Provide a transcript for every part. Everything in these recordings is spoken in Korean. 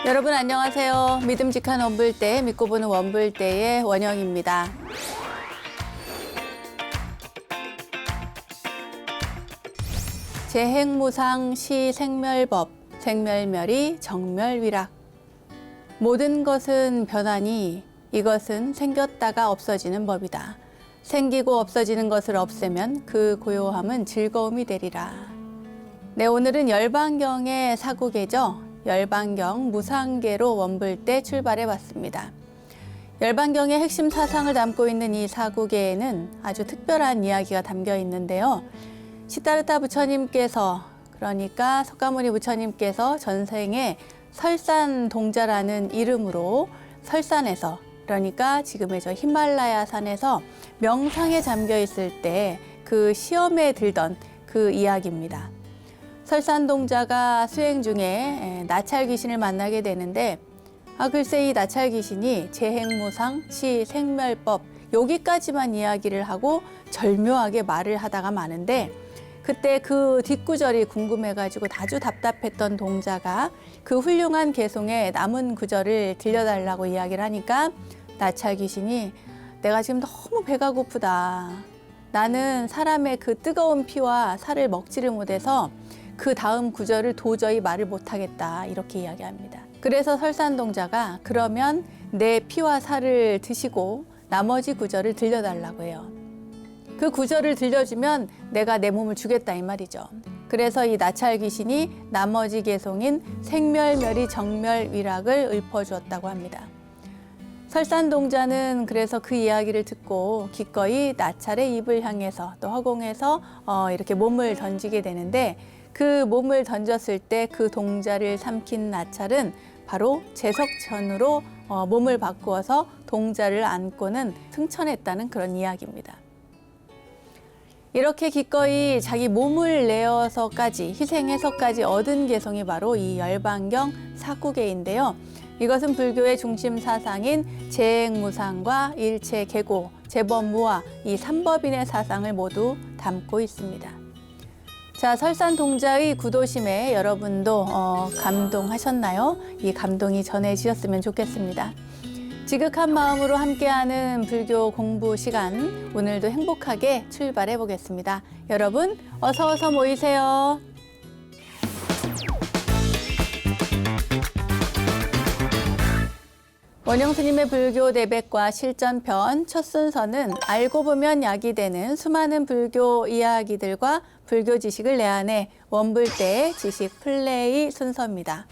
여러분 안녕하세요. 믿음직한 원불대, 믿고 보는 원불대의 원영입니다. 재행무상 시생멸법, 생멸멸이 정멸위락. 모든 것은 변하니 이것은 생겼다가 없어지는 법이다. 생기고 없어지는 것을 없애면 그 고요함은 즐거움이 되리라. 네, 오늘은 열반경의 사구계죠. 열반경 무상계로 원불대 출발해 봤습니다. 열반경의 핵심 사상을 담고 있는 이 사구계에는 아주 특별한 이야기가 담겨 있는데요. 시다르타 부처님께서, 그러니까 석가모니 부처님께서 전생에 설산동자라는 이름으로 설산에서, 그러니까 지금의 저 히말라야 산에서 명상에 잠겨 있을 때 그 시험에 들던 그 이야기입니다. 설산동자가 수행 중에 나찰 귀신을 만나게 되는데, 글쎄 이 나찰 귀신이 재행무상 시생멸법 여기까지만 이야기를 하고 절묘하게 말을 하다가 마는데, 그때 그 뒷구절이 궁금해가지고 아주 답답했던 동자가 그 훌륭한 개송의 남은 구절을 들려달라고 이야기를 하니까 나찰 귀신이 내가 지금 너무 배가 고프다. 나는 사람의 그 뜨거운 피와 살을 먹지를 못해서 그 다음 구절을 도저히 말을 못하겠다, 이렇게 이야기합니다. 그래서 설산동자가 그러면 내 피와 살을 드시고 나머지 구절을 들려달라고 해요. 그 구절을 들려주면 내가 내 몸을 주겠다, 이 말이죠. 그래서 이 나찰 귀신이 나머지 개송인 생멸멸이 정멸위락을 읊어주었다고 합니다. 설산동자는 그래서 그 이야기를 듣고 기꺼이 나찰의 입을 향해서 또 허공에서 이렇게 몸을 던지게 되는데, 그 몸을 던졌을 때 그 동자를 삼킨 나찰은 바로 제석천으로 몸을 바꾸어서 동자를 안고는 승천했다는 그런 이야기입니다. 이렇게 기꺼이 자기 몸을 내어서까지, 희생해서까지 얻은 개성이 바로 이 열반경 사구계인데요. 이것은 불교의 중심 사상인 재행무상과 일체계고, 재법무화 이 삼법인의 사상을 모두 담고 있습니다. 자, 설산동자의 구도심에 여러분도 감동하셨나요? 이 감동이 전해지셨으면 좋겠습니다. 지극한 마음으로 함께하는 불교 공부 시간, 오늘도 행복하게 출발해 보겠습니다. 여러분 어서 모이세요. 원영 스님의 불교 내백과 실전편 첫 순서는 알고 보면 약이 되는 수많은 불교 이야기들과 불교 지식을 내 안에 원불대의 지식 플레이 순서입니다.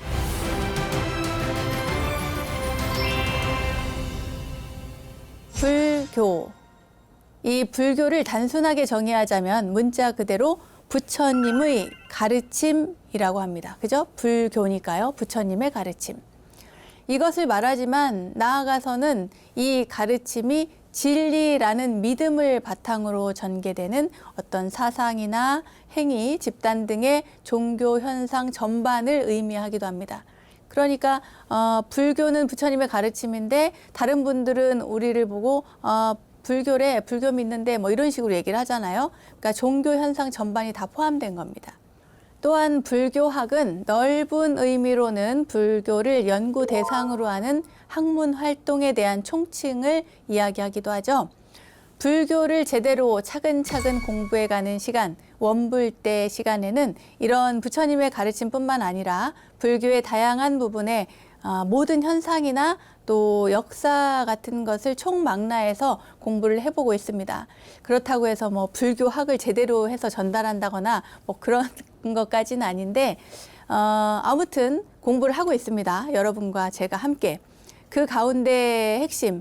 불교. 이 불교를 단순하게 정의하자면 문자 그대로 부처님의 가르침이라고 합니다. 그죠? 불교니까요. 부처님의 가르침. 이것을 말하지만 나아가서는 이 가르침이 진리라는 믿음을 바탕으로 전개되는 어떤 사상이나 행위, 집단 등의 종교 현상 전반을 의미하기도 합니다. 그러니까 불교는 부처님의 가르침인데 다른 분들은 우리를 보고 불교래, 불교 믿는데 뭐 이런 식으로 얘기를 하잖아요. 그러니까 종교 현상 전반이 다 포함된 겁니다. 또한 불교학은 넓은 의미로는 불교를 연구 대상으로 하는 학문 활동에 대한 총칭을 이야기하기도 하죠. 불교를 제대로 차근차근 공부해가는 시간, 원불대 시간에는 이런 부처님의 가르침뿐만 아니라 불교의 다양한 부분에 모든 현상이나 또 역사 같은 것을 총망라해서 공부를 해보고 있습니다. 그렇다고 해서 뭐 불교학을 제대로 해서 전달한다거나 뭐 그런 것까지는 아닌데 아무튼 공부를 하고 있습니다. 여러분과 제가 함께. 그 가운데 핵심,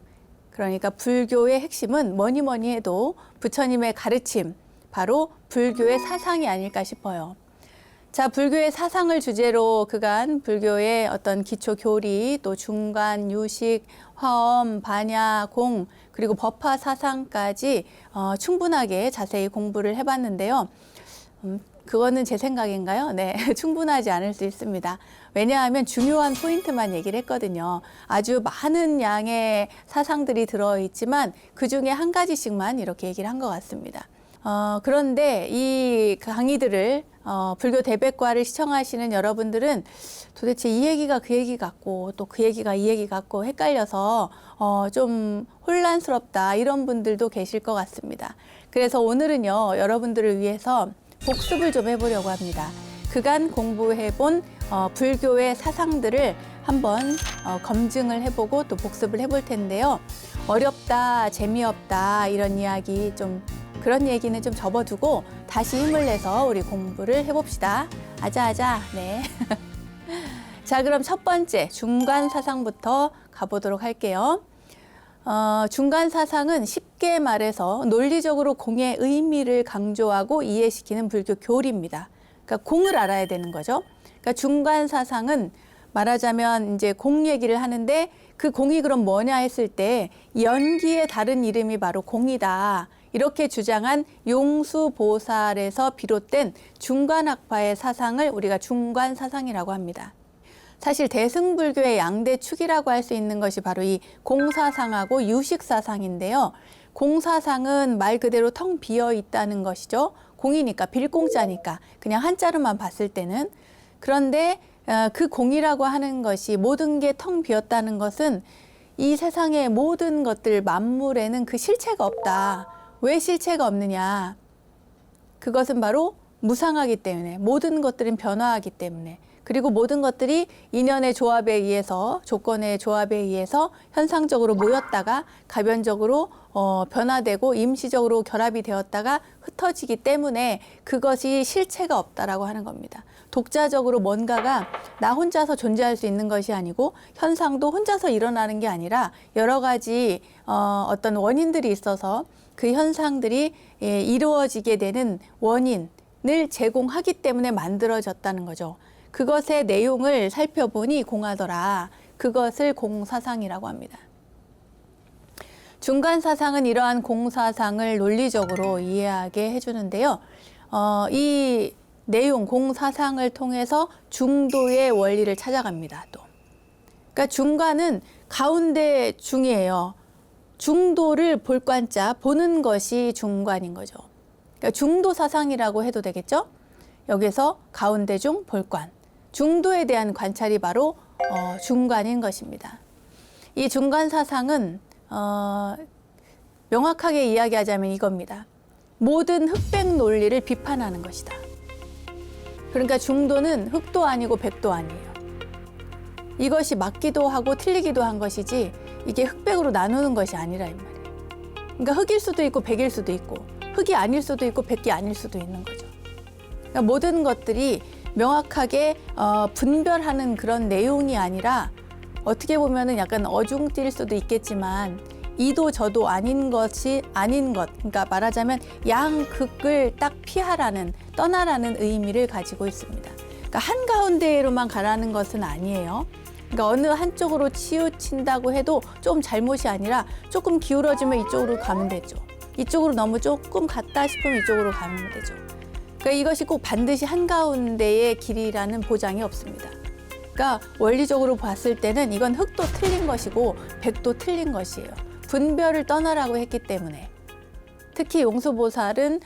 그러니까 불교의 핵심은 뭐니 해도 부처님의 가르침, 바로 불교의 사상이 아닐까 싶어요. 자, 불교의 사상을 주제로 그간 불교의 어떤 기초 교리, 또 중간, 유식, 화엄, 반야, 공, 그리고 법화 사상까지 충분하게 자세히 공부를 해봤는데요. 그거는 제 생각인가요? 네, 충분하지 않을 수 있습니다. 왜냐하면 중요한 포인트만 얘기를 했거든요. 아주 많은 양의 사상들이 들어있지만 그 중에 한 가지씩만 이렇게 얘기를 한 것 같습니다. 그런데 이 강의들을 불교 대백과를 시청하시는 여러분들은 도대체 이 얘기가 그 얘기 같고 또 그 얘기가 이 얘기 같고 헷갈려서 좀 혼란스럽다 이런 분들도 계실 것 같습니다. 그래서 오늘은요 여러분들을 위해서 복습을 좀 해보려고 합니다. 그간 공부해본 불교의 사상들을 한번 검증을 해보고 또 복습을 해볼 텐데요. 어렵다, 재미없다 이런 이야기 좀 그런 얘기는 좀 접어두고 다시 힘을 내서 우리 공부를 해봅시다. 아자아자. 네. 자, 그럼 첫 번째 중간 사상부터 가보도록 할게요. 중간 사상은 쉽게 말해서 논리적으로 공의 의미를 강조하고 이해시키는 불교 교리입니다. 그러니까 공을 알아야 되는 거죠. 그러니까 중간 사상은 말하자면 이제 공 얘기를 하는데 그 공이 그럼 뭐냐 했을 때 연기의 다른 이름이 바로 공이다. 이렇게 주장한 용수보살에서 비롯된 중간학파의 사상을 우리가 중간 사상이라고 합니다. 사실 대승불교의 양대 축이라고 할 수 있는 것이 바로 이 공사상하고 유식사상인데요. 공사상은 말 그대로 텅 비어 있다는 것이죠. 공이니까 빌공짜니까 그냥 한자로만 봤을 때는. 그런데 그 공이라고 하는 것이 모든 게 텅 비었다는 것은 이 세상의 모든 것들 만물에는 그 실체가 없다. 왜 실체가 없느냐? 그것은 바로 무상하기 때문에 모든 것들은 변화하기 때문에 그리고 모든 것들이 인연의 조합에 의해서 조건의 조합에 의해서 현상적으로 모였다가 가변적으로 변화되고 임시적으로 결합이 되었다가 흩어지기 때문에 그것이 실체가 없다라고 하는 겁니다. 독자적으로 뭔가가 나 혼자서 존재할 수 있는 것이 아니고 현상도 혼자서 일어나는 게 아니라 여러 가지 어떤 원인들이 있어서 그 현상들이 이루어지게 되는 원인을 제공하기 때문에 만들어졌다는 거죠. 그것의 내용을 살펴보니 공하더라. 그것을 공사상이라고 합니다. 중간사상은 이러한 공사상을 논리적으로 이해하게 해주는데요. 이 내용, 공사상을 통해서 중도의 원리를 찾아갑니다. 또. 그러니까 중간은 가운데 중이에요. 중도를 볼 관자, 보는 것이 중간인 거죠. 그러니까 중도사상이라고 해도 되겠죠? 여기서 가운데 중, 볼관. 중도에 대한 관찰이 바로 중간인 것입니다. 이 중간사상은 명확하게 이야기하자면 이겁니다. 모든 흑백 논리를 비판하는 것이다. 그러니까 중도는 흑도 아니고 백도 아니에요. 이것이 맞기도 하고 틀리기도 한 것이지 이게 흑백으로 나누는 것이 아니라 이 말이에요. 그러니까 흑일 수도 있고 백일 수도 있고 흑이 아닐 수도 있고 백이 아닐 수도 있는 거죠. 그러니까 모든 것들이 명확하게 분별하는 그런 내용이 아니라 어떻게 보면은 약간 어중뛸 수도 있겠지만 이도 저도 아닌 것이 아닌 것. 그러니까 말하자면 양극을 딱 피하라는 떠나라는 의미를 가지고 있습니다. 그러니까 한가운데로만 가라는 것은 아니에요. 그러니까 어느 한쪽으로 치우친다고 해도 좀 잘못이 아니라 조금 기울어지면 이쪽으로 가면 되죠. 이쪽으로 너무 조금 갔다 싶으면 이쪽으로 가면 되죠. 그러니까 이것이 꼭 반드시 한가운데의 길이라는 보장이 없습니다. 그러니까 원리적으로 봤을 때는 이건 흑도 틀린 것이고 백도 틀린 것이에요. 분별을 떠나라고 했기 때문에. 특히 용수보살은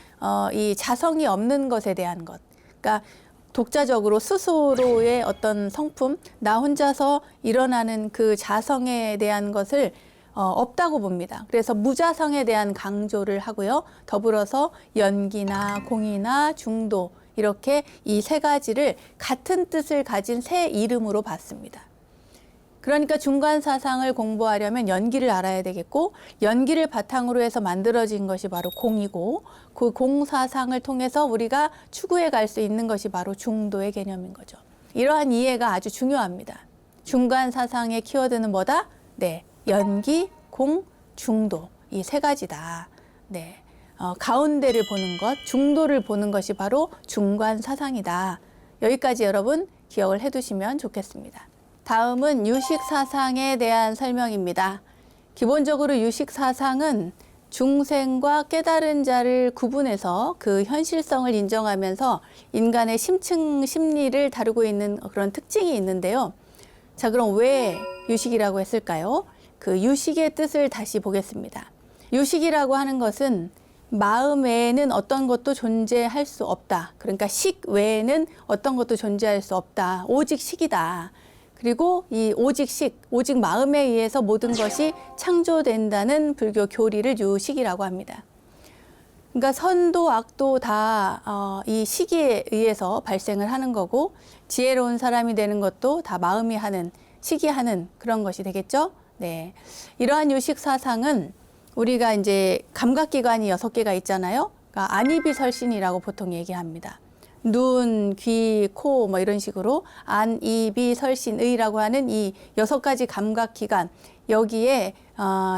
이 자성이 없는 것에 대한 것. 그러니까 독자적으로 스스로의 어떤 성품, 나 혼자서 일어나는 그 자성에 대한 것을 없다고 봅니다. 그래서 무자성에 대한 강조를 하고요. 더불어서 연기나 공이나 중도 이렇게 이 세 가지를 같은 뜻을 가진 새 이름으로 봤습니다. 그러니까 중간사상을 공부하려면 연기를 알아야 되겠고 연기를 바탕으로 해서 만들어진 것이 바로 공이고 그 공사상을 통해서 우리가 추구해 갈 수 있는 것이 바로 중도의 개념인 거죠. 이러한 이해가 아주 중요합니다. 중간사상의 키워드는 뭐다? 네, 연기, 공, 중도 이 세 가지다. 네, 가운데를 보는 것, 중도를 보는 것이 바로 중간사상이다. 여기까지 여러분 기억을 해두시면 좋겠습니다. 다음은 유식사상에 대한 설명입니다. 기본적으로 유식사상은 중생과 깨달은 자를 구분해서 그 현실성을 인정하면서 인간의 심층 심리를 다루고 있는 그런 특징이 있는데요. 자, 그럼 왜 유식이라고 했을까요? 그 유식의 뜻을 다시 보겠습니다. 유식이라고 하는 것은 마음 외에는 어떤 것도 존재할 수 없다. 그러니까 식 외에는 어떤 것도 존재할 수 없다. 오직 식이다. 그리고 이 오직 식, 오직 마음에 의해서 모든 것이 창조된다는 불교 교리를 유식이라고 합니다. 그러니까 선도 악도 다 이 식에 의해서 발생을 하는 거고, 지혜로운 사람이 되는 것도 다 마음이 하는, 식이 하는 그런 것이 되겠죠. 네, 이러한 유식 사상은 우리가 이제 감각기관이 6개가 있잖아요. 그러니까 안이비설신이라고 보통 얘기합니다. 눈, 귀, 코 뭐 이런 식으로 안이비설신의라고 하는 이 6가지 감각기관, 여기에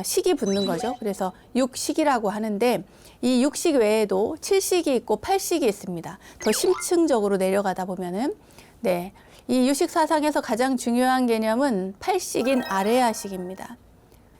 식이 붙는 거죠. 그래서 육식이라고 하는데, 이 육식 외에도 7식이 있고 8식이 있습니다. 더 심층적으로 내려가다 보면은, 네, 이 유식 사상에서 가장 중요한 개념은 8식인 아레아식입니다.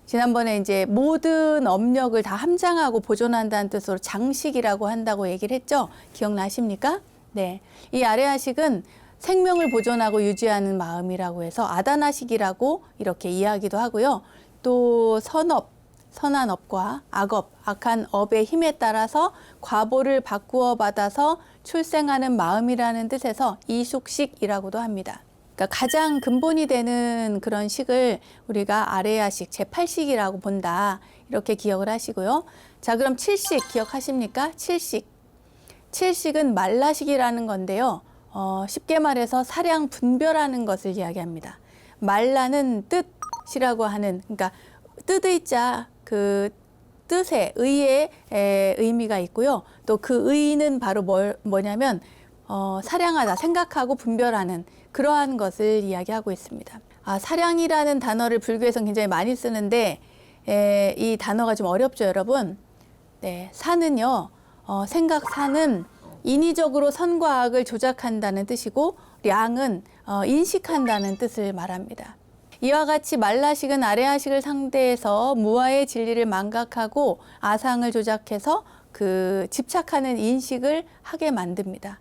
지난번에 이제 모든 업력을 다 함장하고 보존한다는 뜻으로 장식이라고 한다고 얘기를 했죠. 기억나십니까? 네, 이 아레아식은 생명을 보존하고 유지하는 마음이라고 해서 아다나식이라고 이렇게 이야기도 하고요. 또 선업, 선한 업과 악업, 악한 업의 힘에 따라서 과보를 바꾸어 받아서 출생하는 마음이라는 뜻에서 이숙식이라고도 합니다. 그러니까 가장 근본이 되는 그런 식을 우리가 아레아식, 제8식이라고 본다. 이렇게 기억을 하시고요. 자, 그럼 7식 기억하십니까? 7식. 7식은 말라식이라는 건데요. 쉽게 말해서 사량 분별하는 것을 이야기합니다. 말라는 뜻이라고 하는, 그러니까 뜻의 자, 그 뜻의, 의의 의미가 있고요. 또 그 의는 바로 뭐냐면 사량하다, 생각하고 분별하는 그러한 것을 이야기하고 있습니다. 사량이라는 단어를 불교에서는 굉장히 많이 쓰는데 이 단어가 좀 어렵죠, 여러분? 네, 사는요, 생각사는 인위적으로 선과 악을 조작한다는 뜻이고, 량은 인식한다는 뜻을 말합니다. 이와 같이 말라식은 아레아식을 상대해서 무아의 진리를 망각하고 아상을 조작해서 그 집착하는 인식을 하게 만듭니다.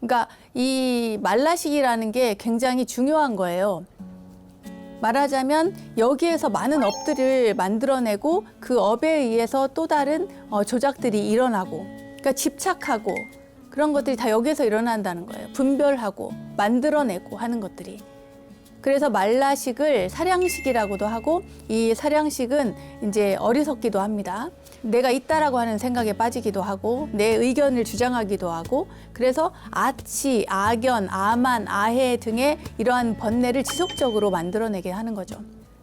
그러니까 이 말라식이라는 게 굉장히 중요한 거예요. 말하자면 여기에서 많은 업들을 만들어내고 그 업에 의해서 또 다른 조작들이 일어나고, 그러니까 집착하고 그런 것들이 다 여기에서 일어난다는 거예요. 분별하고 만들어내고 하는 것들이. 그래서 말라식을 사량식이라고도 하고, 이 사량식은 이제 어리석기도 합니다. 내가 있다라고 하는 생각에 빠지기도 하고, 내 의견을 주장하기도 하고, 그래서 아치, 아견, 아만, 아해 등의 이러한 번뇌를 지속적으로 만들어내게 하는 거죠.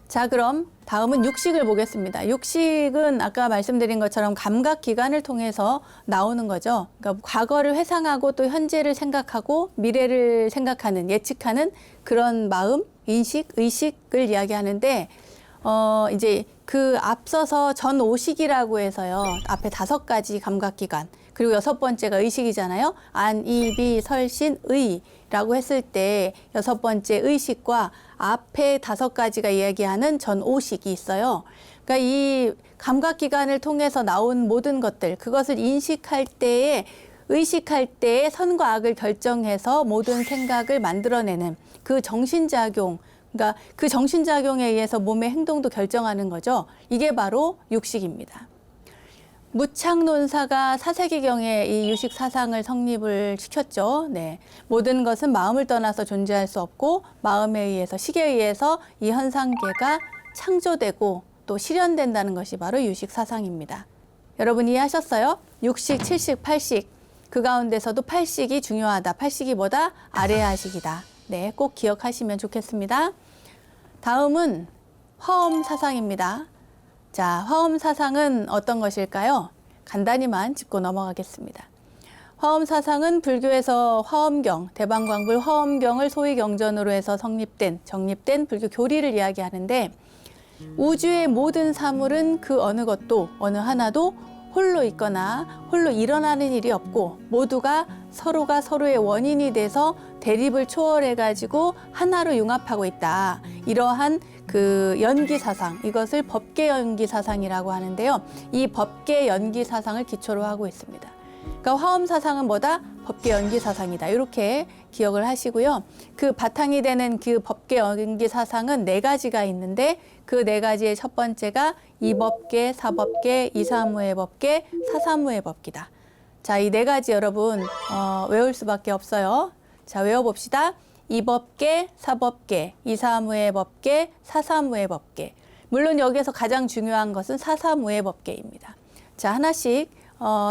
자, 그럼 다음은 육식을 보겠습니다. 육식은 아까 말씀드린 것처럼 감각기관을 통해서 나오는 거죠. 그러니까 과거를 회상하고 또 현재를 생각하고 미래를 생각하는, 예측하는 그런 마음, 인식, 의식을 이야기하는데, 이제 그 앞서서 전오식이라고 해서요, 앞에 5가지 감각기관, 그리고 6번째가 의식이잖아요. 안, 이, 비, 설, 신, 의라고 했을 때 6번째 의식과 앞에 5가지가 이야기하는 전오식이 있어요. 그러니까 이 감각기관을 통해서 나온 모든 것들, 그것을 인식할 때에, 의식할 때에 선과 악을 결정해서 모든 생각을 만들어내는 그 정신작용, 그러니까 그 정신작용에 의해서 몸의 행동도 결정하는 거죠. 이게 바로 육식입니다. 무창론사가 4세기경에 이 유식 사상을 성립을 시켰죠. 네, 모든 것은 마음을 떠나서 존재할 수 없고, 마음에 의해서, 식에 의해서 이 현상계가 창조되고 또 실현된다는 것이 바로 유식 사상입니다. 여러분 이해하셨어요? 6식, 7식, 8식, 그 가운데서도 8식이 중요하다. 8식이 뭐다? 아레아식이다. 네, 꼭 기억하시면 좋겠습니다. 다음은 화엄 사상입니다. 자, 화엄 사상은 어떤 것일까요? 간단히만 짚고 넘어가겠습니다. 화엄 사상은 불교에서 화엄경, 대방광불 화엄경을 소위 경전으로 해서 정립된 불교 교리를 이야기하는데, 우주의 모든 사물은 그 어느 것도, 어느 하나도 홀로 있거나 홀로 일어나는 일이 없고, 모두가 서로가 서로의 원인이 돼서 대립을 초월해가지고 하나로 융합하고 있다. 이러한 그 연기 사상, 이것을 법계 연기 사상이라고 하는데요. 이 법계 연기 사상을 기초로 하고 있습니다. 그러니까 화엄 사상은 뭐다? 법계 연기 사상이다. 이렇게 기억을 하시고요. 그 바탕이 되는 그 법계 연기 사상은 4가지가 있는데 그 4가지의 첫 번째가 이법계, 사법계, 이사무의 법계, 사사무의 법기다. 자, 이 4가지 여러분 외울 수밖에 없어요. 자, 외워봅시다. 이법계, 사법계, 이사무의 법계, 사사무의 법계. 물론 여기에서 가장 중요한 것은 사사무의 법계입니다. 자, 하나씩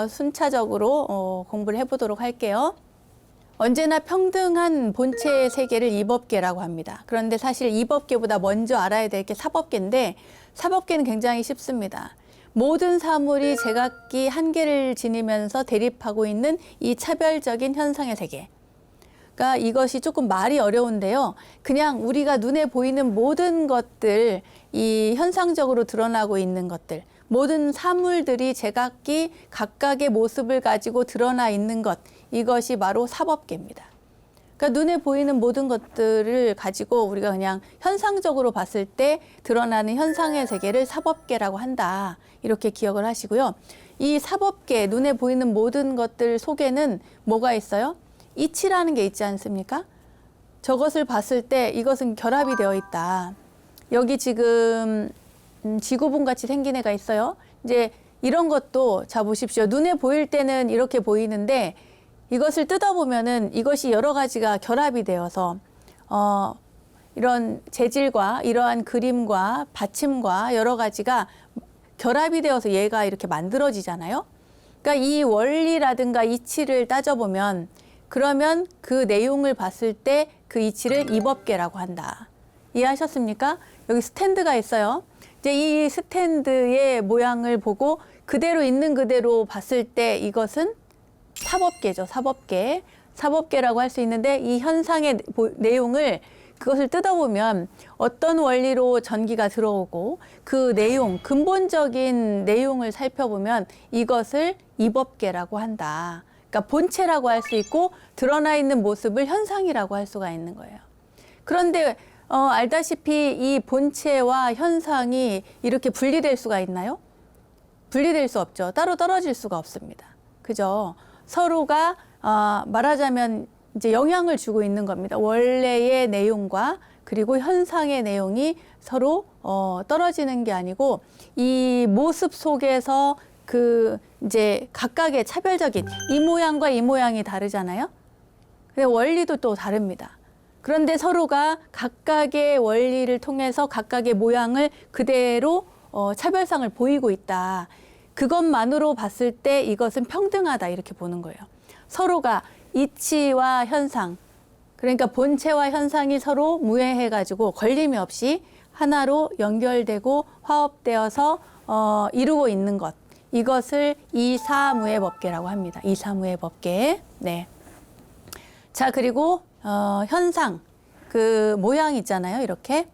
순차적으로 공부를 해보도록 할게요. 언제나 평등한 본체의 세계를 이법계라고 합니다. 그런데 사실 이법계보다 먼저 알아야 될 게 사법계인데 사법계는 굉장히 쉽습니다. 모든 사물이 제각기 한계를 지니면서 대립하고 있는 이 차별적인 현상의 세계. 그러니까 이것이 조금 말이 어려운데요. 그냥 우리가 눈에 보이는 모든 것들, 이 현상적으로 드러나고 있는 것들, 모든 사물들이 제각기 각각의 모습을 가지고 드러나 있는 것, 이것이 바로 사법계입니다. 그러니까 눈에 보이는 모든 것들을 가지고 우리가 그냥 현상적으로 봤을 때 드러나는 현상의 세계를 사법계라고 한다. 이렇게 기억을 하시고요. 이 사법계, 눈에 보이는 모든 것들 속에는 뭐가 있어요? 이치라는 게 있지 않습니까? 저것을 봤을 때 이것은 결합이 되어 있다. 여기 지금 지구본 같이 생긴 애가 있어요. 이제 이런 것도 자 보십시오. 눈에 보일 때는 이렇게 보이는데 이것을 뜯어보면은 이것이 여러 가지가 결합이 되어서 이런 재질과 이러한 그림과 받침과 여러 가지가 결합이 되어서 얘가 이렇게 만들어지잖아요. 그러니까 이 원리라든가 이치를 따져보면 그러면 그 내용을 봤을 때 그 이치를 이법계라고 한다. 이해하셨습니까? 여기 스탠드가 있어요. 이제 이 스탠드의 모양을 보고 그대로 있는 그대로 봤을 때 이것은 사법계죠. 사법계. 사법계라고 할 수 있는데 이 현상의 내용을 그것을 뜯어보면 어떤 원리로 전기가 들어오고 그 내용, 근본적인 내용을 살펴보면 이것을 이법계라고 한다. 그러니까 본체라고 할 수 있고 드러나 있는 모습을 현상이라고 할 수가 있는 거예요. 그런데 알다시피 이 본체와 현상이 이렇게 분리될 수가 있나요? 분리될 수 없죠. 따로 떨어질 수가 없습니다. 그죠? 서로가 말하자면 이제 영향을 주고 있는 겁니다. 원래의 내용과 그리고 현상의 내용이 서로 떨어지는 게 아니고 이 모습 속에서 그 이제 각각의 차별적인 이 모양과 이 모양이 다르잖아요. 근데 원리도 또 다릅니다. 그런데 서로가 각각의 원리를 통해서 각각의 모양을 그대로 차별상을 보이고 있다. 그것만으로 봤을 때 이것은 평등하다 이렇게 보는 거예요. 서로가 이치와 현상, 그러니까 본체와 현상이 서로 무해해가지고 걸림이 없이 하나로 연결되고 화합되어서 이루고 있는 것. 이것을 이사무의 법계라고 합니다. 이사무의 법계. 네. 자, 그리고 현상, 그 모양 있잖아요. 이렇게.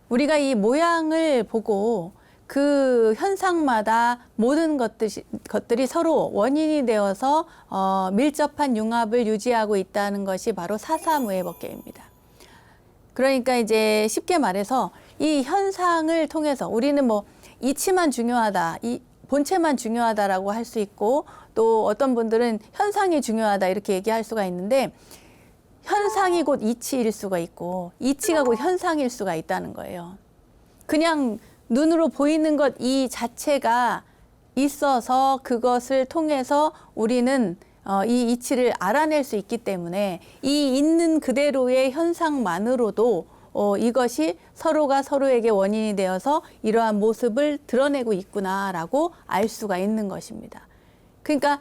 우리가 이 모양을 보고 그 현상마다 모든 것들이 서로 원인이 되어서 밀접한 융합을 유지하고 있다는 것이 바로 사사무의 법계입니다. 그러니까 이제 쉽게 말해서 이 현상을 통해서 우리는 뭐 이치만 중요하다, 이 본체만 중요하다라고 할 수 있고 또 어떤 분들은 현상이 중요하다 이렇게 얘기할 수가 있는데 현상이 곧 이치일 수가 있고 이치가 곧 현상일 수가 있다는 거예요. 그냥 눈으로 보이는 것 이 자체가 있어서 그것을 통해서 우리는 이 이치를 알아낼 수 있기 때문에 이 있는 그대로의 현상만으로도 이것이 서로가 서로에게 원인이 되어서 이러한 모습을 드러내고 있구나라고 알 수가 있는 것입니다. 그러니까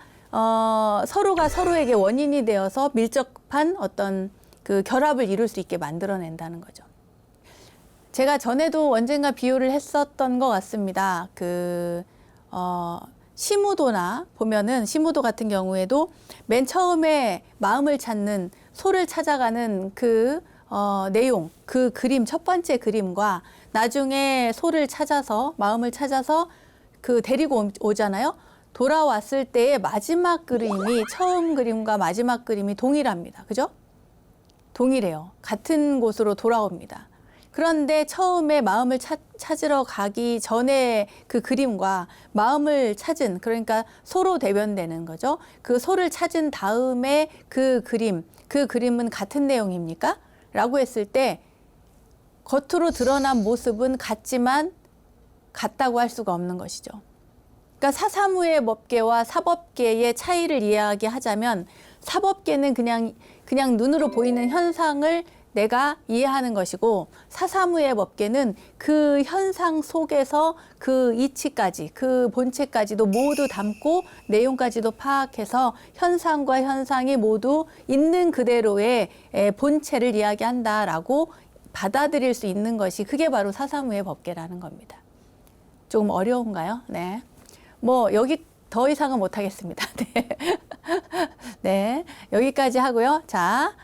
서로가 서로에게 원인이 되어서 밀접한 어떤 그 결합을 이룰 수 있게 만들어낸다는 거죠. 제가 전에도 언젠가 비유를 했었던 것 같습니다. 시무도나 보면은 시무도 같은 경우에도 맨 처음에 마음을 찾는 소를 찾아가는 그 내용, 그 그림, 첫 번째 그림과 나중에 소를 찾아서 마음을 찾아서 그 데리고 오잖아요. 돌아왔을 때의 마지막 그림이 처음 그림과 마지막 그림이 동일합니다. 그죠? 동일해요. 같은 곳으로 돌아옵니다. 그런데 처음에 마음을 찾으러 가기 전에 그 그림과 마음을 찾은, 그러니까 소로 대변되는 거죠. 그 소를 찾은 다음에 그 그림은 같은 내용입니까? 라고 했을 때 겉으로 드러난 모습은 같지만 같다고 할 수가 없는 것이죠. 그러니까 사사무의 법계와 사법계의 차이를 이야기하자면 사법계는 그냥 눈으로 보이는 현상을 내가 이해하는 것이고, 사사무의 법계는 그 현상 속에서 그 이치까지, 그 본체까지도 모두 담고 내용까지도 파악해서 현상과 현상이 모두 있는 그대로의 본체를 이야기한다라고 받아들일 수 있는 것이, 그게 바로 사사무의 법계라는 겁니다. 조금 어려운가요? 네. 뭐 여기 더 이상은 못 하겠습니다. 네. 네, 여기까지 하고요. 자,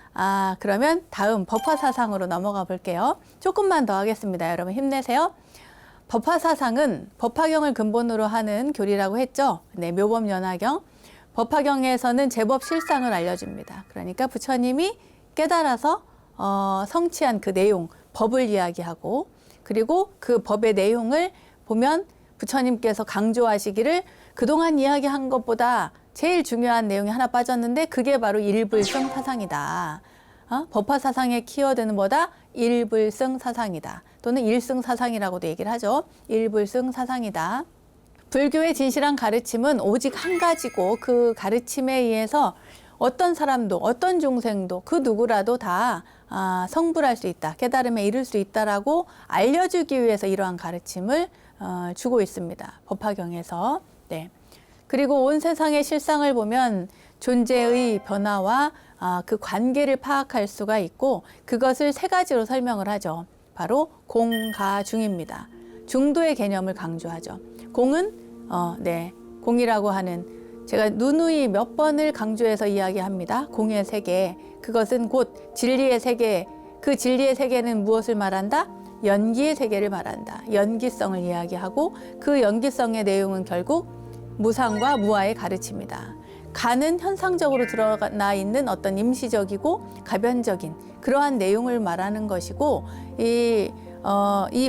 그러면 다음 법화사상으로 넘어가 볼게요. 조금만 더 하겠습니다. 여러분 힘내세요. 법화사상은 법화경을 근본으로 하는 교리라고 했죠. 네, 묘법연화경. 법화경에서는 제법 실상을 알려줍니다. 그러니까 부처님이 깨달아서 성취한 그 내용, 법을 이야기하고, 그리고 그 법의 내용을 보면 부처님께서 강조하시기를 그동안 이야기한 것보다 제일 중요한 내용이 하나 빠졌는데 그게 바로 일불성 사상이다. 법화 사상의 키워드는 뭐다? 일불성 사상이다. 또는 일승 사상이라고도 얘기를 하죠. 일불성 사상이다. 불교의 진실한 가르침은 오직 한 가지고, 그 가르침에 의해서 어떤 사람도, 어떤 중생도, 그 누구라도 다 성불할 수 있다, 깨달음에 이를 수 있다라고 알려주기 위해서 이러한 가르침을 주고 있습니다. 법화경에서. 네. 그리고 온 세상의 실상을 보면 존재의 변화와 그 관계를 파악할 수가 있고, 그것을 세 가지로 설명을 하죠. 바로 공가중입니다. 중도의 개념을 강조하죠. 공은 공이라고 하는, 제가 누누이 몇 번을 강조해서 이야기합니다. 공의 세계, 그것은 곧 진리의 세계. 그 진리의 세계는 무엇을 말한다? 연기의 세계를 말한다. 연기성을 이야기하고, 그 연기성의 내용은 결국 무상과 무아의 가르침이다. 가는 현상적으로 드러나 있는 어떤 임시적이고 가변적인 그러한 내용을 말하는 것이고, 이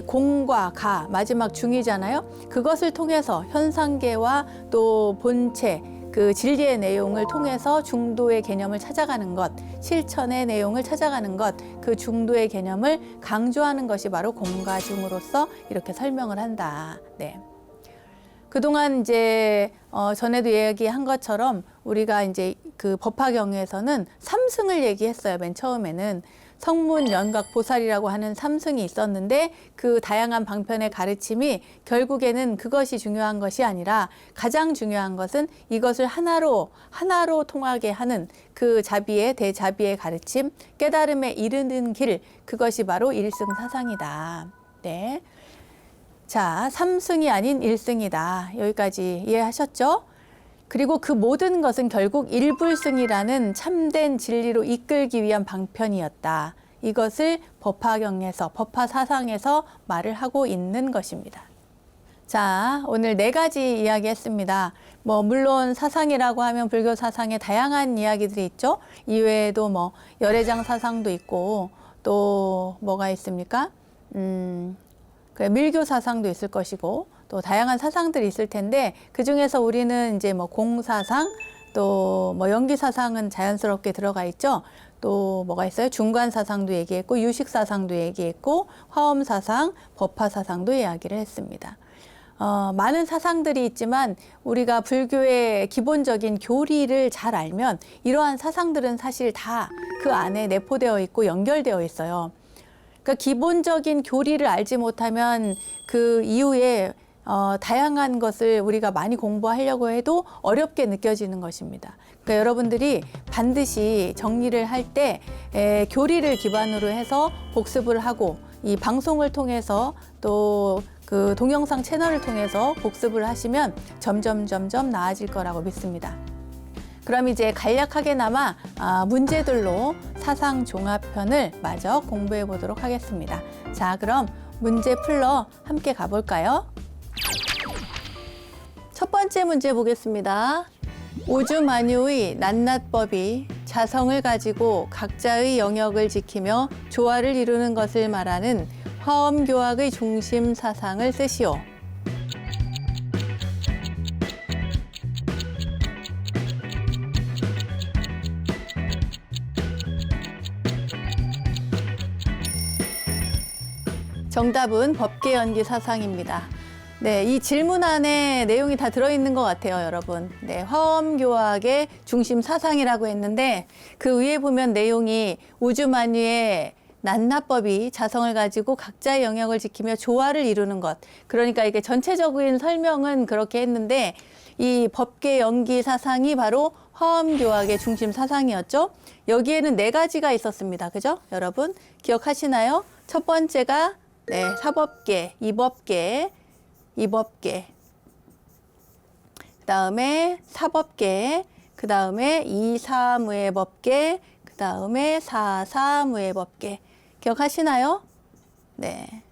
공과 가, 마지막 중이잖아요. 그것을 통해서 현상계와 또 본체, 그 진리의 내용을 통해서 중도의 개념을 찾아가는 것, 실천의 내용을 찾아가는 것, 그 중도의 개념을 강조하는 것이 바로 공가중으로서 이렇게 설명을 한다. 네. 그동안 이제 전에도 얘기한 것처럼 우리가 이제 그 법화경에서는 삼승을 얘기했어요. 맨 처음에는 성문, 연각, 보살이라고 하는 삼승이 있었는데, 그 다양한 방편의 가르침이 결국에는 그것이 중요한 것이 아니라 가장 중요한 것은 이것을 하나로 통하게 하는 그 자비의, 대자비의 가르침, 깨달음에 이르는 길, 그것이 바로 일승사상이다. 네. 자, 삼승이 아닌 일승이다. 여기까지 이해하셨죠? 그리고 그 모든 것은 결국 일불승이라는 참된 진리로 이끌기 위한 방편이었다. 이것을 법화경에서, 법화사상에서 말을 하고 있는 것입니다. 자, 오늘 4가지 이야기했습니다. 물론 사상이라고 하면 불교 사상에 다양한 이야기들이 있죠. 이외에도 열애장 사상도 있고, 또 뭐가 있습니까? 밀교 사상도 있을 것이고, 또 다양한 사상들이 있을 텐데, 그 중에서 우리는 이제 공사상, 또 연기사상은 자연스럽게 들어가 있죠. 또 뭐가 있어요? 중관사상도 얘기했고, 유식사상도 얘기했고, 화엄사상, 법화사상도 이야기를 했습니다. 많은 사상들이 있지만 우리가 불교의 기본적인 교리를 잘 알면 이러한 사상들은 사실 다 그 안에 내포되어 있고 연결되어 있어요. 그러니까 기본적인 교리를 알지 못하면 그 이후에 다양한 것을 우리가 많이 공부하려고 해도 어렵게 느껴지는 것입니다. 그러니까 여러분들이 반드시 정리를 할 때 교리를 기반으로 해서 복습을 하고, 이 방송을 통해서 또 그 동영상 채널을 통해서 복습을 하시면 점점 나아질 거라고 믿습니다. 그럼 이제 간략하게나마 문제들로 사상 종합편을 마저 공부해 보도록 하겠습니다. 자, 그럼 문제 풀러 함께 가볼까요? 첫 번째 문제 보겠습니다. 우주만유의 낱낱법이 자성을 가지고 각자의 영역을 지키며 조화를 이루는 것을 말하는 화엄교학의 중심 사상을 쓰시오. 정답은 법계연기 사상입니다. 네, 이 질문 안에 내용이 다 들어있는 것 같아요, 여러분. 네, 화엄교학의 중심 사상이라고 했는데 그 위에 보면 내용이 우주만유의 낱낱법이 자성을 가지고 각자의 영역을 지키며 조화를 이루는 것. 그러니까 이게 전체적인 설명은 그렇게 했는데 이 법계연기 사상이 바로 화엄교학의 중심 사상이었죠. 여기에는 4가지가 있었습니다. 그죠? 여러분 기억하시나요? 첫 번째가 네, 사법계, 이법계, 그 다음에 사법계, 그 다음에 이사무예법계, 그 다음에 사사무예법계. 기억하시나요? 네.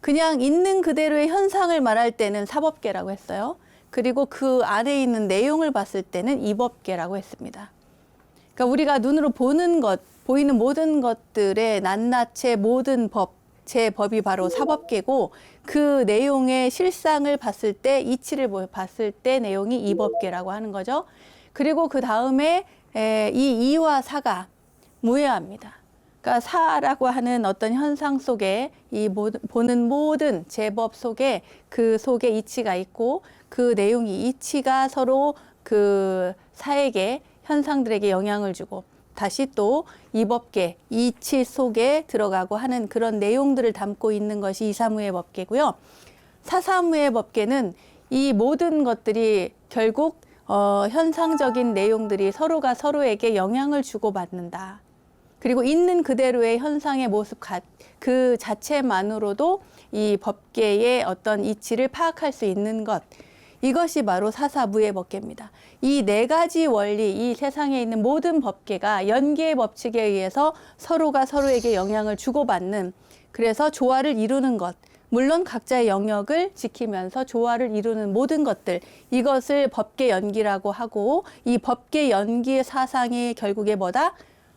그냥 있는 그대로의 현상을 말할 때는 사법계라고 했어요. 그리고 그 안에 있는 내용을 봤을 때는 이법계라고 했습니다. 그러니까 우리가 눈으로 보는 것, 보이는 모든 것들의 낱낱의 모든 법, 제 법이 바로 사법계고 그 내용의 실상을 봤을 때, 이치를 봤을 때 내용이 이법계라고 하는 거죠. 그리고 그 다음에 이 이와 사가 무해합니다. 그러니까 사라고 하는 어떤 현상 속에 이 보는 모든 제법 속에 그 속에 이치가 있고 그 내용이 이치가 서로 그 사에게 현상들에게 영향을 주고 다시 또 이법계, 이치 속에 들어가고 하는 그런 내용들을 담고 있는 것이 이사무예 법계고요. 사사무예 법계는 이 모든 것들이 결국 현상적인 내용들이 서로가 서로에게 영향을 주고받는다. 그리고 있는 그대로의 현상의 모습 그 자체만으로도 이 법계의 어떤 이치를 파악할 수 있는 것. 이것이 바로 사사무예법계입니다. 이 4가지 원리, 이 세상에 있는 모든 법계가 연계의 법칙에 의해서 서로가 서로에게 영향을 주고받는, 그래서 조화를 이루는 것, 물론 각자의 영역을 지키면서 조화를 이루는 모든 것들, 이것을 법계연기라고 하고 이 법계연기의 사상이 결국에 뭐다?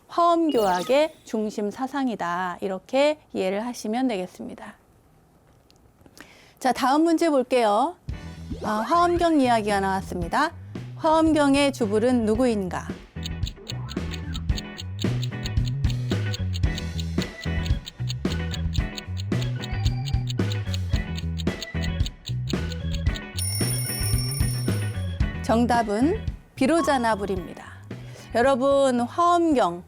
화엄교학의 중심 사상이다. 이렇게 이해를 하시면 되겠습니다. 자, 다음 문제 볼게요. 화엄경 이야기가 나왔습니다. 화엄경의 주불은 누구인가? 정답은 비로자나불입니다. 여러분, 화엄경,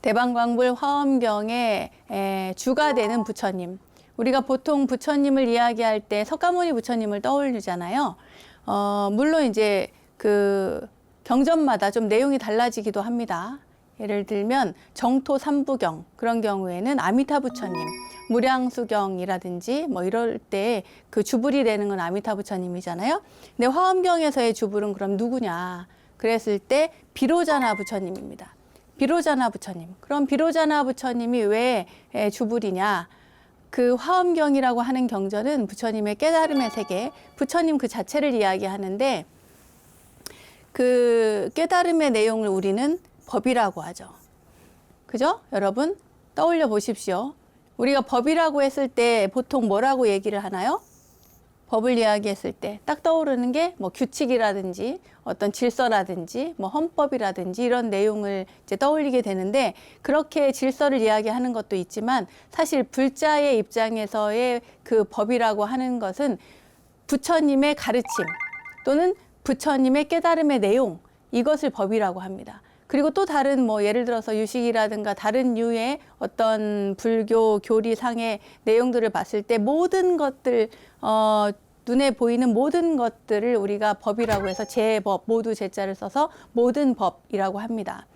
대방광불 화엄경의 주가 되는 부처님. 우리가 보통 부처님을 이야기할 때 석가모니 부처님을 떠올리잖아요. 물론 이제 그 경전마다 좀 내용이 달라지기도 합니다. 예를 들면 정토 삼부경 그런 경우에는 아미타 부처님, 무량수경이라든지 뭐 이럴 때 그 주불이 되는 건 아미타 부처님이잖아요. 근데 화엄경에서의 주불은 그럼 누구냐? 그랬을 때 비로자나 부처님입니다. 비로자나 부처님. 그럼 비로자나 부처님이 왜 주불이냐? 그 화엄경이라고 하는 경전은 부처님의 깨달음의 세계, 부처님 그 자체를 이야기하는데 그 깨달음의 내용을 우리는 법이라고 하죠. 그죠? 여러분 떠올려 보십시오. 우리가 법이라고 했을 때 보통 뭐라고 얘기를 하나요? 법을 이야기했을 때 딱 떠오르는 게 뭐 규칙이라든지 어떤 질서라든지 뭐 헌법이라든지 이런 내용을 이제 떠올리게 되는데 그렇게 질서를 이야기하는 것도 있지만 사실 불자의 입장에서의 그 법이라고 하는 것은 부처님의 가르침 또는 부처님의 깨달음의 내용 이것을 법이라고 합니다. 그리고 또 다른 뭐 예를 들어서 유식이라든가 다른 류의 어떤 불교 교리상의 내용들을 봤을 때 모든 것들 눈에 보이는 모든 것들을 우리가 법이라고 해서 제법 모두 제자를 써서 모든 법이라고 합니다.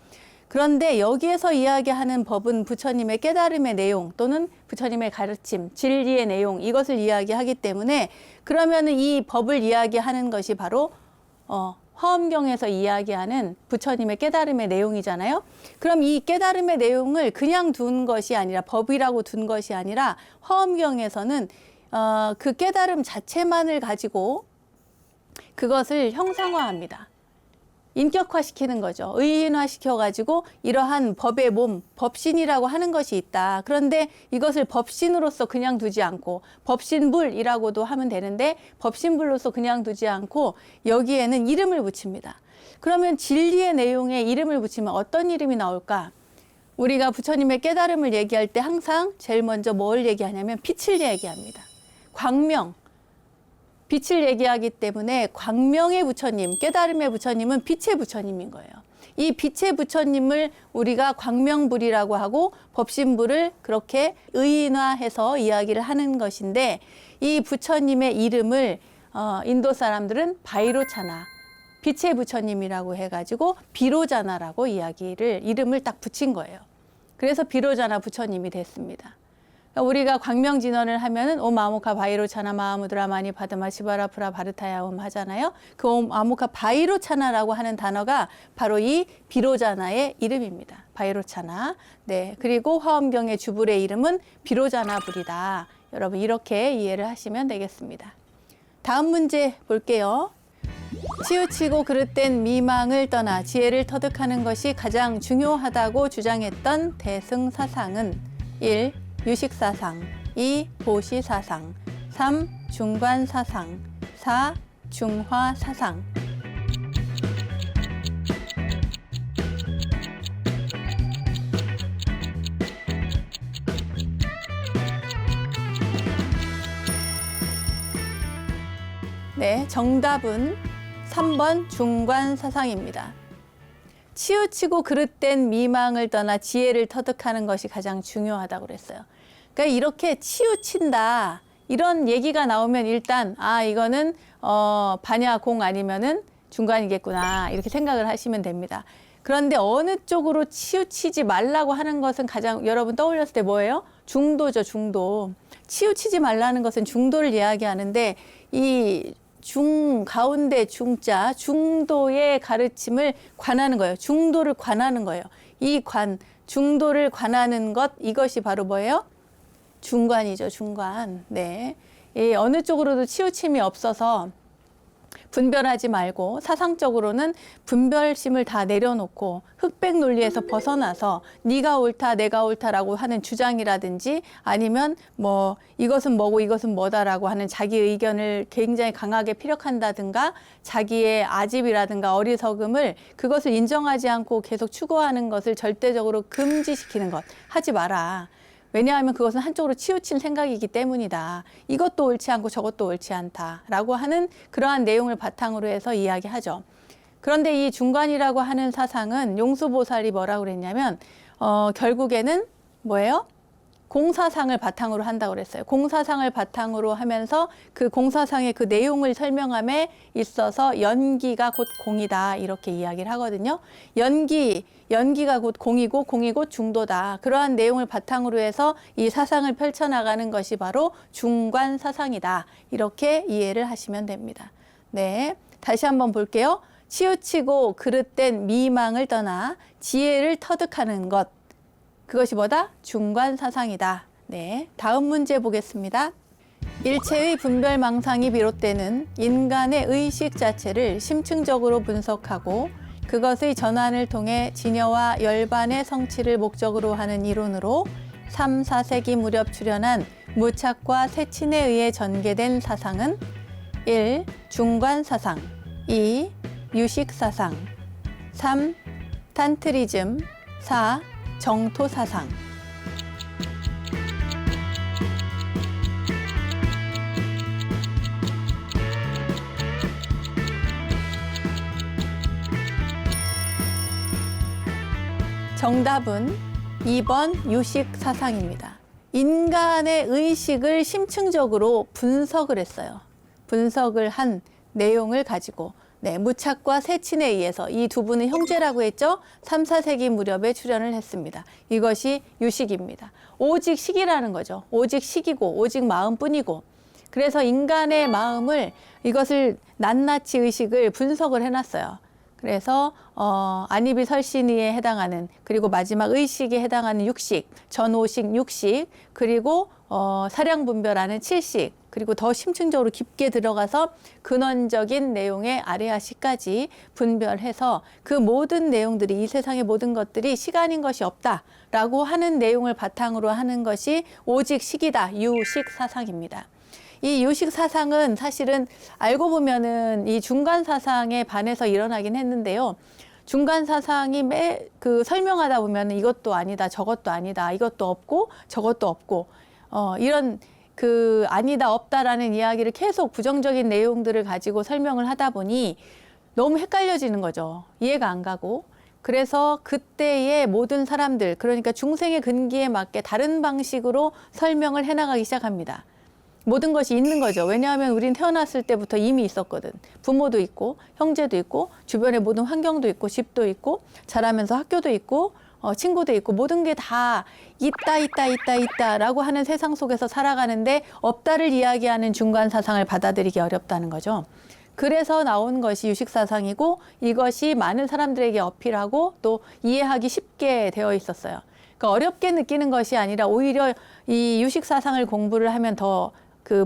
그런데 여기에서 이야기하는 법은 부처님의 깨달음의 내용 또는 부처님의 가르침, 진리의 내용 이것을 이야기하기 때문에 그러면은 이 법을 이야기하는 것이 바로 화엄경에서 이야기하는 부처님의 깨달음의 내용이잖아요. 그럼 이 깨달음의 내용을 그냥 둔 것이 아니라 법이라고 둔 것이 아니라 화엄경에서는 그 깨달음 자체만을 가지고 그것을 형상화합니다. 인격화시키는 거죠. 의인화시켜가지고 이러한 법의 몸, 법신이라고 하는 것이 있다. 그런데 이것을 법신으로서 그냥 두지 않고 법신불이라고도 하면 되는데 법신불로서 그냥 두지 않고 여기에는 이름을 붙입니다. 그러면 진리의 내용에 이름을 붙이면 어떤 이름이 나올까? 우리가 부처님의 깨달음을 얘기할 때 항상 제일 먼저 뭘 얘기하냐면 빛을 얘기합니다. 광명. 빛을 얘기하기 때문에 광명의 부처님, 깨달음의 부처님은 빛의 부처님인 거예요. 이 빛의 부처님을 우리가 광명불이라고 하고 법신불을 그렇게 의인화해서 이야기를 하는 것인데 이 부처님의 이름을 인도 사람들은 바이로차나, 빛의 부처님이라고 해가지고 비로자나라고 이름을 딱 붙인 거예요. 그래서 비로자나 부처님이 됐습니다. 우리가 광명진언을 하면은 옴 아모카 바이로차나 마하무드라마니 바드마 시바라 프라 바르타야옴 하잖아요. 그 옴 아모카 바이로차나라고 하는 단어가 바로 이 비로자나의 이름입니다. 바이로차나. 네. 그리고 화엄경의 주불의 이름은 비로자나불이다. 여러분 이렇게 이해를 하시면 되겠습니다. 다음 문제 볼게요. 치우치고 그릇된 미망을 떠나 지혜를 터득하는 것이 가장 중요하다고 주장했던 대승사상은 1. 유식사상, 2. 보시사상, 3. 중관사상, 4. 중화사상. 네, 정답은 3번 중관사상입니다. 치우치고 그릇된 미망을 떠나 지혜를 터득하는 것이 가장 중요하다고 그랬어요. 그러니까 이렇게 치우친다 이런 얘기가 나오면 일단 이거는 반야 공 아니면은 중관이겠구나 이렇게 생각을 하시면 됩니다. 그런데 어느 쪽으로 치우치지 말라고 하는 것은 가장 여러분 떠올렸을 때 뭐예요? 중도죠, 중도. 치우치지 말라는 것은 중도를 이야기하는데 이 가운데 중자, 중도의 가르침을 관하는 거예요. 중도를 관하는 거예요. 중도를 관하는 것, 이것이 바로 뭐예요? 중관이죠, 중관. 네. 어느 쪽으로도 치우침이 없어서 분별하지 말고 사상적으로는 분별심을 다 내려놓고 흑백 논리에서 벗어나서 네가 옳다 내가 옳다라고 하는 주장이라든지 아니면 뭐 이것은 뭐고 이것은 뭐다라고 하는 자기 의견을 굉장히 강하게 피력한다든가 자기의 아집이라든가 어리석음을 그것을 인정하지 않고 계속 추구하는 것을 절대적으로 금지시키는 것 하지 마라. 왜냐하면 그것은 한쪽으로 치우친 생각이기 때문이다. 이것도 옳지 않고 저것도 옳지 않다라고 하는 그러한 내용을 바탕으로 해서 이야기하죠. 그런데 이 중관이라고 하는 사상은 용수보살이 뭐라고 그랬냐면 결국에는 뭐예요? 공사상을 바탕으로 한다고 그랬어요. 공사상을 바탕으로 하면서 그 공사상의 그 내용을 설명함에 있어서 연기가 곧 공이다 이렇게 이야기를 하거든요. 연기가 곧 공이고 공이 곧 중도다. 그러한 내용을 바탕으로 해서 이 사상을 펼쳐나가는 것이 바로 중관사상이다. 이렇게 이해를 하시면 됩니다. 네, 다시 한번 볼게요. 치우치고 그릇된 미망을 떠나 지혜를 터득하는 것. 그것이 뭐다? 중관사상이다. 네, 다음 문제 보겠습니다. 일체의 분별망상이 비롯되는 인간의 의식 자체를 심층적으로 분석하고 그것의 전환을 통해 진여와 열반의 성취를 목적으로 하는 이론으로 3, 4세기 무렵 출현한 무착과 세친에 의해 전개된 사상은 1. 중관사상, 2. 유식사상, 3. 탄트리즘, 4. 정토사상. 정답은 2번 유식사상입니다. 인간의 의식을 심층적으로 분석을 했어요. 분석을 한 내용을 가지고 무착과 세친에 의해서 이 두 분은 형제라고 했죠. 3, 4세기 무렵에 출현을 했습니다. 이것이 유식입니다. 오직 식이라는 거죠. 오직 식이고 오직 마음뿐이고 그래서 인간의 마음을 이것을 낱낱이 의식을 분석을 해놨어요. 그래서 안이비 설신이에 해당하는 그리고 마지막 의식에 해당하는 육식, 전오식, 육식 그리고 사량분별하는 칠식 그리고 더 심층적으로 깊게 들어가서 근원적인 내용의 아레아시까지 분별해서 그 모든 내용들이 이 세상의 모든 것들이 시간인 것이 없다라고 하는 내용을 바탕으로 하는 것이 오직 식이다. 유식 사상입니다. 이 유식 사상은 사실은 알고 보면은 이 중간 사상에 반해서 일어나긴 했는데요. 중간 사상이 설명하다 보면 이것도 아니다, 저것도 아니다, 이것도 없고 저것도 없고 이런 아니다, 없다라는 이야기를 계속 부정적인 내용들을 가지고 설명을 하다 보니 너무 헷갈려지는 거죠. 이해가 안 가고. 그래서 그때의 모든 사람들, 그러니까 중생의 근기에 맞게 다른 방식으로 설명을 해나가기 시작합니다. 모든 것이 있는 거죠. 왜냐하면 우린 태어났을 때부터 이미 있었거든. 부모도 있고 형제도 있고 주변의 모든 환경도 있고 집도 있고 자라면서 학교도 있고 친구도 있고 모든 게 다 있다라고 하는 세상 속에서 살아가는데 없다를 이야기하는 중간 사상을 받아들이기 어렵다는 거죠. 그래서 나온 것이 유식 사상이고 이것이 많은 사람들에게 어필하고 또 이해하기 쉽게 되어 있었어요. 그러니까 어렵게 느끼는 것이 아니라 오히려 이 유식 사상을 공부를 하면 더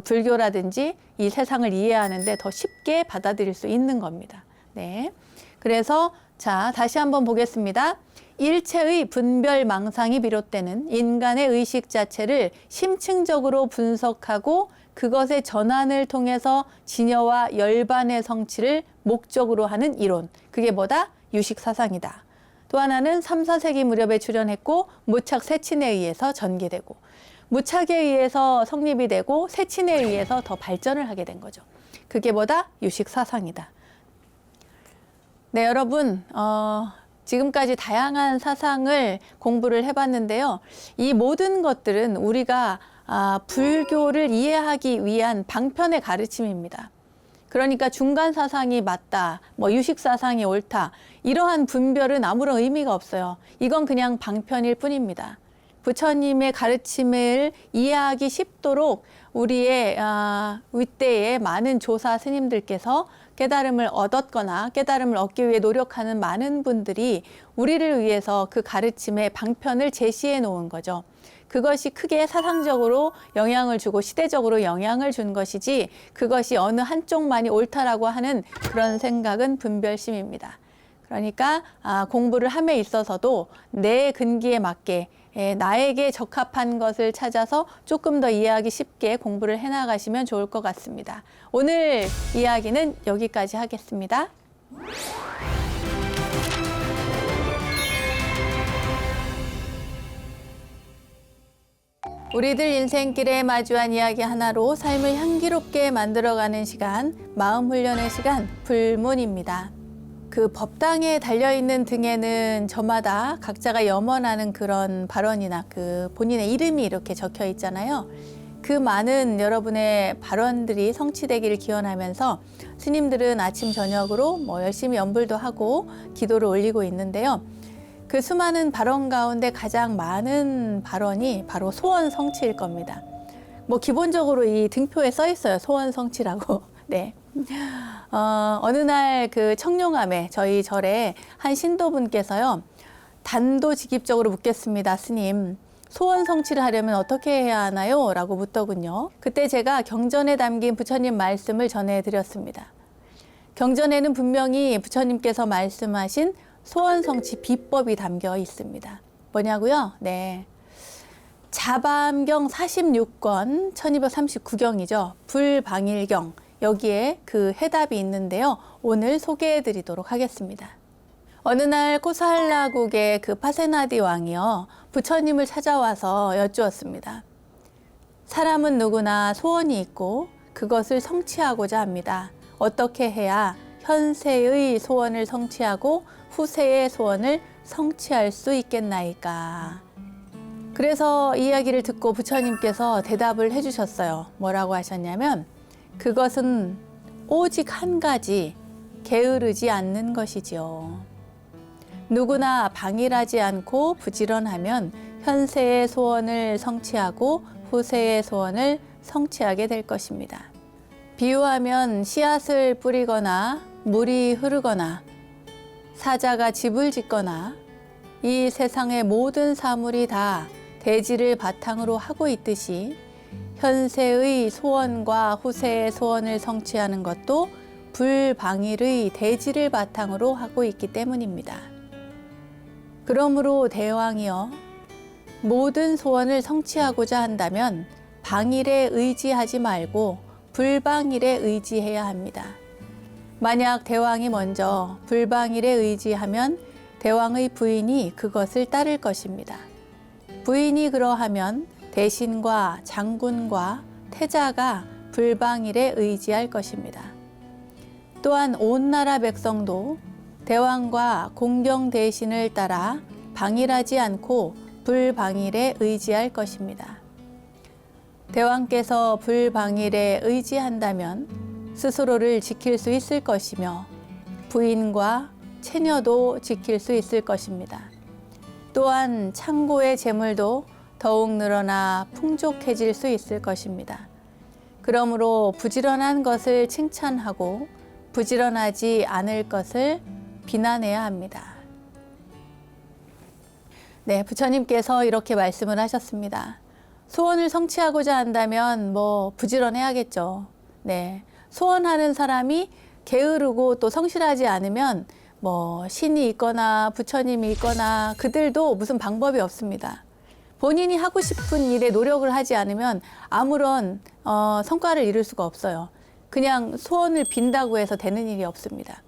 불교라든지 이 세상을 이해하는데 더 쉽게 받아들일 수 있는 겁니다. 네. 그래서 자, 다시 한번 보겠습니다. 일체의 분별 망상이 비롯되는 인간의 의식 자체를 심층적으로 분석하고 그것의 전환을 통해서 진여와 열반의 성취를 목적으로 하는 이론. 그게 뭐다? 유식 사상이다. 또 하나는 3, 4세기 무렵에 출현했고 무착 세친에 의해서 전개되고 무착에 의해서 성립이 되고 세친에 의해서 더 발전을 하게 된 거죠. 그게 뭐다? 유식 사상이다. 네, 여러분, 지금까지 다양한 사상을 공부를 해봤는데요. 이 모든 것들은 우리가 불교를 이해하기 위한 방편의 가르침입니다. 그러니까 중간 사상이 맞다, 유식 사상이 옳다, 이러한 분별은 아무런 의미가 없어요. 이건 그냥 방편일 뿐입니다. 부처님의 가르침을 이해하기 쉽도록 우리의 윗대의 많은 조사 스님들께서 깨달음을 얻었거나 깨달음을 얻기 위해 노력하는 많은 분들이 우리를 위해서 그 가르침의 방편을 제시해 놓은 거죠. 그것이 크게 사상적으로 영향을 주고 시대적으로 영향을 준 것이지 그것이 어느 한쪽만이 옳다라고 하는 그런 생각은 분별심입니다. 그러니까 공부를 함에 있어서도 내 근기에 맞게 나에게 적합한 것을 찾아서 조금 더 이해하기 쉽게 공부를 해나가시면 좋을 것 같습니다. 오늘 이야기는 여기까지 하겠습니다. 우리들 인생길에 마주한 이야기 하나로 삶을 향기롭게 만들어가는 시간, 마음훈련의 시간, 불문입니다. 그 법당에 달려있는 등에는 저마다 각자가 염원하는 그런 발언이나 본인의 이름이 이렇게 적혀 있잖아요. 그 많은 여러분의 발언들이 성취되기를 기원하면서 스님들은 아침 저녁으로 열심히 연불도 하고 기도를 올리고 있는데요. 그 수많은 발언 가운데 가장 많은 발언이 바로 소원 성취일 겁니다. 기본적으로 이 등표에 써 있어요. 소원 성취라고. 네. 어느 날 청룡암에 저희 절에 한 신도분께서요. 단도직입적으로 묻겠습니다. 스님, 소원 성취를 하려면 어떻게 해야 하나요? 라고 묻더군요. 그때 제가 경전에 담긴 부처님 말씀을 전해드렸습니다. 경전에는 분명히 부처님께서 말씀하신 소원 성취 비법이 담겨 있습니다. 뭐냐고요? 네. 자밤경 46권 1239경이죠. 불방일경. 여기에 그 해답이 있는데요. 오늘 소개해 드리도록 하겠습니다. 어느 날 코살라국의 파세나디 왕이요. 부처님을 찾아와서 여쭈었습니다. 사람은 누구나 소원이 있고 그것을 성취하고자 합니다. 어떻게 해야 현세의 소원을 성취하고 후세의 소원을 성취할 수 있겠나이까? 그래서 이 이야기를 듣고 부처님께서 대답을 해주셨어요. 뭐라고 하셨냐면 그것은 오직 한 가지 게으르지 않는 것이지요. 누구나 방일하지 않고 부지런하면 현세의 소원을 성취하고 후세의 소원을 성취하게 될 것입니다. 비유하면 씨앗을 뿌리거나 물이 흐르거나 사자가 집을 짓거나 이 세상의 모든 사물이 다 대지를 바탕으로 하고 있듯이 현세의 소원과 후세의 소원을 성취하는 것도 불방일의 대지를 바탕으로 하고 있기 때문입니다. 그러므로 대왕이여, 모든 소원을 성취하고자 한다면 방일에 의지하지 말고 불방일에 의지해야 합니다. 만약 대왕이 먼저 불방일에 의지하면 대왕의 부인이 그것을 따를 것입니다. 부인이 그러하면 대신과 장군과 태자가 불방일에 의지할 것입니다. 또한 온 나라 백성도 대왕과 공경 대신을 따라 방일하지 않고 불방일에 의지할 것입니다. 대왕께서 불방일에 의지한다면 스스로를 지킬 수 있을 것이며 부인과 처녀도 지킬 수 있을 것입니다. 또한 창고의 재물도 더욱 늘어나 풍족해질 수 있을 것입니다. 그러므로 부지런한 것을 칭찬하고 부지런하지 않을 것을 비난해야 합니다. 네, 부처님께서 이렇게 말씀을 하셨습니다. 소원을 성취하고자 한다면 부지런해야겠죠. 네, 소원하는 사람이 게으르고 또 성실하지 않으면 신이 있거나 부처님이 있거나 그들도 무슨 방법이 없습니다. 본인이 하고 싶은 일에 노력을 하지 않으면 아무런 성과를 이룰 수가 없어요. 그냥 소원을 빈다고 해서 되는 일이 없습니다.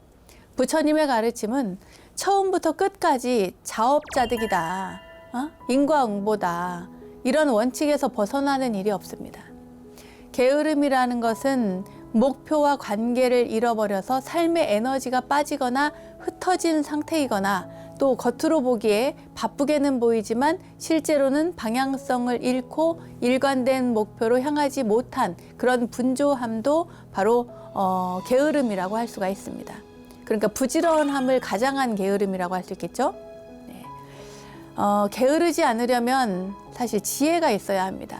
부처님의 가르침은 처음부터 끝까지 자업자득이다, 인과응보다, 이런 원칙에서 벗어나는 일이 없습니다. 게으름이라는 것은 목표와 관계를 잃어버려서 삶의 에너지가 빠지거나 흩어진 상태이거나 또 겉으로 보기에 바쁘게는 보이지만 실제로는 방향성을 잃고 일관된 목표로 향하지 못한 그런 분조함도 바로 게으름이라고 할 수가 있습니다. 그러니까 부지런함을 가장한 게으름이라고 할 수 있겠죠. 네. 게으르지 않으려면 사실 지혜가 있어야 합니다.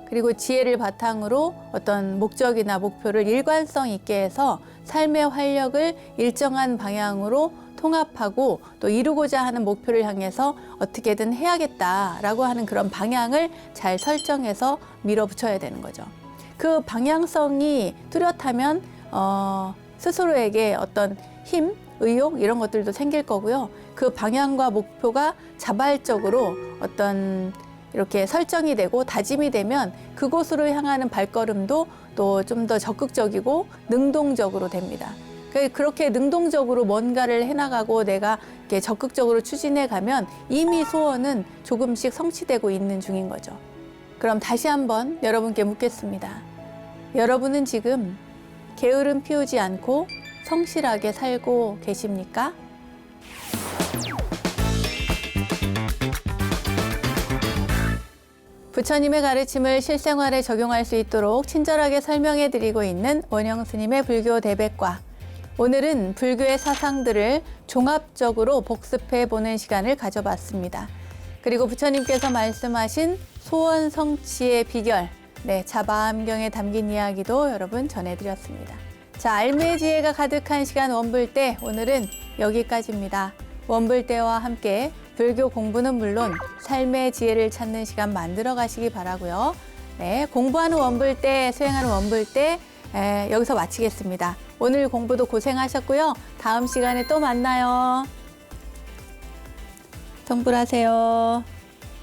그리고 지혜를 바탕으로 어떤 목적이나 목표를 일관성 있게 해서 삶의 활력을 일정한 방향으로 통합하고 또 이루고자 하는 목표를 향해서 어떻게든 해야겠다라고 하는 그런 방향을 잘 설정해서 밀어붙여야 되는 거죠. 그 방향성이 뚜렷하면 스스로에게 어떤 힘, 의욕 이런 것들도 생길 거고요. 그 방향과 목표가 자발적으로 어떤 이렇게 설정이 되고 다짐이 되면 그곳으로 향하는 발걸음도 또 좀 더 적극적이고 능동적으로 됩니다. 그렇게 능동적으로 뭔가를 해나가고 내가 이렇게 적극적으로 추진해 가면 이미 소원은 조금씩 성취되고 있는 중인 거죠. 그럼 다시 한번 여러분께 묻겠습니다. 여러분은 지금 게으름 피우지 않고 성실하게 살고 계십니까? 부처님의 가르침을 실생활에 적용할 수 있도록 친절하게 설명해 드리고 있는 원영스님의 불교 대백과, 오늘은 불교의 사상들을 종합적으로 복습해 보는 시간을 가져봤습니다. 그리고 부처님께서 말씀하신 소원 성취의 비결, 자바암경에 담긴 이야기도 여러분 전해드렸습니다. 자, 알매의 지혜가 가득한 시간 원불대, 오늘은 여기까지입니다. 원불대와 함께 불교 공부는 물론 삶의 지혜를 찾는 시간 만들어 가시기 바라고요. 네, 공부하는 원불대, 수행하는 원불대 여기서 마치겠습니다. 오늘 공부도 고생하셨고요. 다음 시간에 또 만나요. 성불하세요.